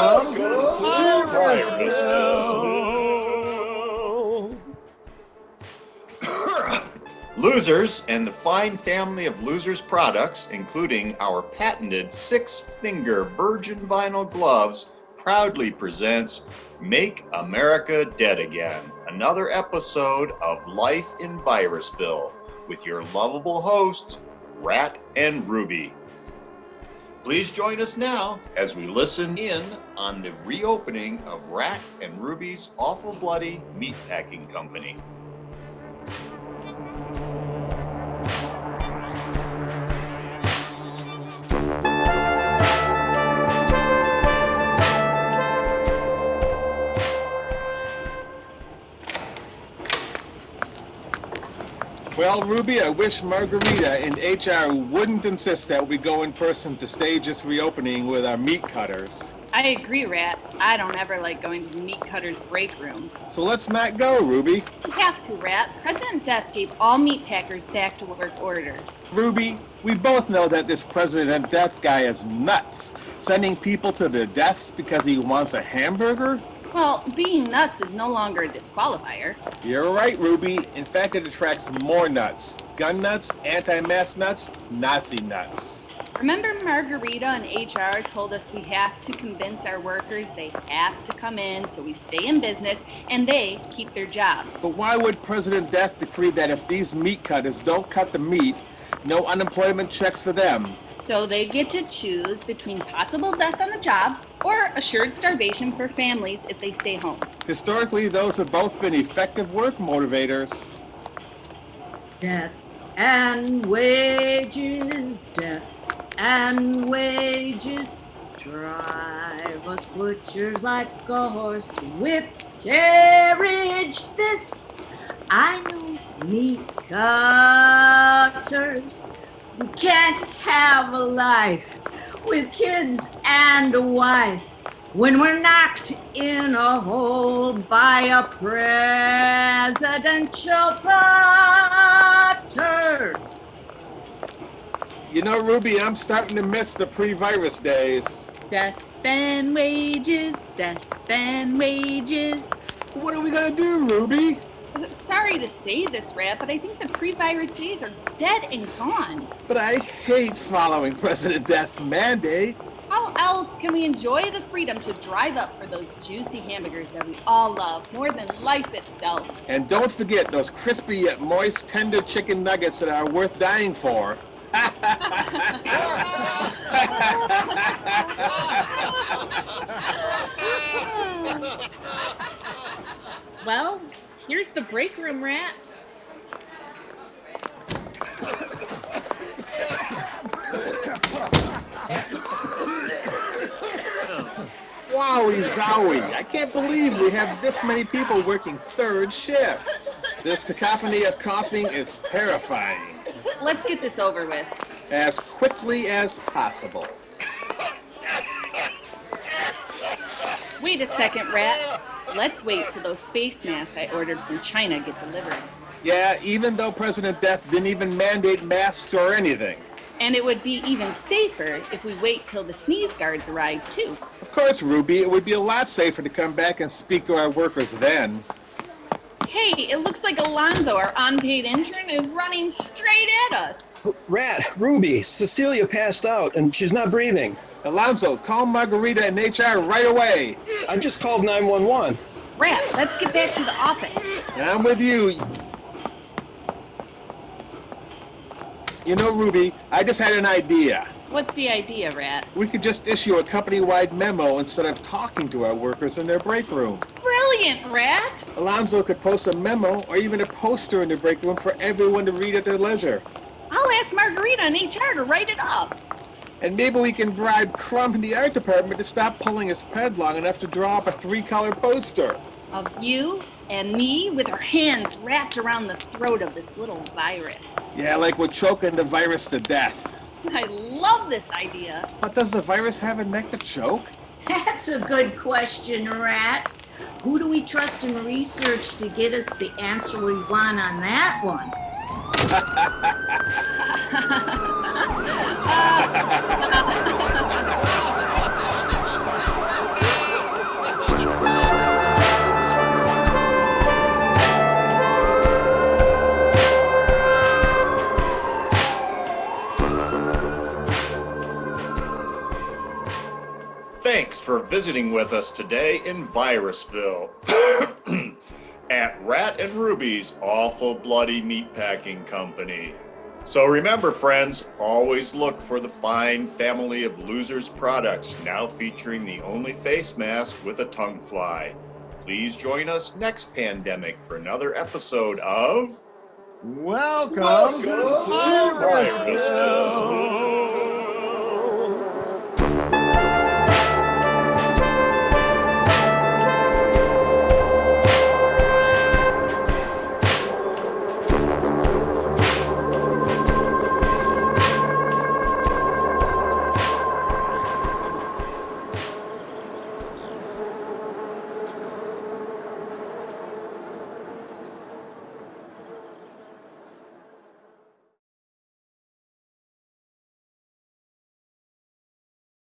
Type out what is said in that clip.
Welcome to Virusville. Losers and the fine family of Losers products, including our patented 6-finger virgin vinyl gloves, proudly presents Make America Dead Again, another episode of Life in Virusville, with your lovable hosts, Rat and Ruby. Please join us now as we listen in on the reopening of Rat and Ruby's Awful Bloody Meatpacking Company. Well, Ruby, I wish Margarita and HR wouldn't insist that we go in person to stage this reopening with our meat cutters. I agree, Rat. I don't ever like going to the meat cutter's break room. So let's not go, Ruby. We have to, Rat. President Death gave all meat packers back to work orders. Ruby, we both know that this President Death guy is nuts, sending people to their deaths because he wants a hamburger? Well, being nuts is no longer a disqualifier. You're right, Ruby. In fact, it attracts more nuts. Gun nuts, anti-mask nuts, Nazi nuts. Remember Margarita and HR told us we have to convince our workers they have to come in so we stay in business and they keep their jobs. But why would President Death decree that if these meat cutters don't cut the meat, no unemployment checks for them? So they get to choose between possible death on the job or assured starvation for families if they stay home. Historically, those have both been effective work motivators. Death and wages, death and wages, drive us butchers like a horse whip carriage. This I know, meat cutters. We can't have a life with kids and a wife when we're knocked in a hole by a presidential putter. You know, Ruby, I'm starting to miss the pre-virus days. Death and wages, death and wages. What are we gonna do, Ruby? Sorry to say this, Rat, but I think the pre-virus days are dead and gone. But I hate following President Death's mandate. How else can we enjoy the freedom to drive up for those juicy hamburgers that we all love more than life itself? And don't forget those crispy yet moist, tender chicken nuggets that are worth dying for. Well, here's the break room, Rat. Wowie zowie. I can't believe we have this many people working third shift. This cacophony of coughing is terrifying. Let's get this over with. As quickly as possible. Wait a second, Rat. Let's wait till those face masks I ordered from China get delivered. Yeah, even though President Death didn't even mandate masks or anything. And it would be even safer if we wait till the sneeze guards arrive, too. Of course, Ruby, it would be a lot safer to come back and speak to our workers then. Hey, it looks like Alonzo, our unpaid intern, is running straight at us. Rat, Ruby, Cecilia passed out and she's not breathing. Alonzo, call Margarita and HR right away. I just called 911. Rat, let's get back to the office. I'm with you. You know, Ruby, I just had an idea. What's the idea, Rat? We could just issue a company-wide memo instead of talking to our workers in their break room. Brilliant, Rat! Alonzo could post a memo or even a poster in the break room for everyone to read at their leisure. I'll ask Margarita and HR to write it up. And maybe we can bribe Crump in the art department to stop pulling his head long enough to draw up a 3-color poster. Of you and me with our hands wrapped around the throat of this little virus. Yeah, like we're choking the virus to death. I love this idea. But does the virus have a neck to choke? That's a good question, Rat. Who do we trust in research to get us the answer we want on that one? for visiting with us today in Virusville at Rat and Ruby's Awful Bloody Meatpacking Company. So remember, friends, always look for the fine family of Losers products, now featuring the only face mask with a tongue fly. Please join us next pandemic for another episode of Welcome to Virusville.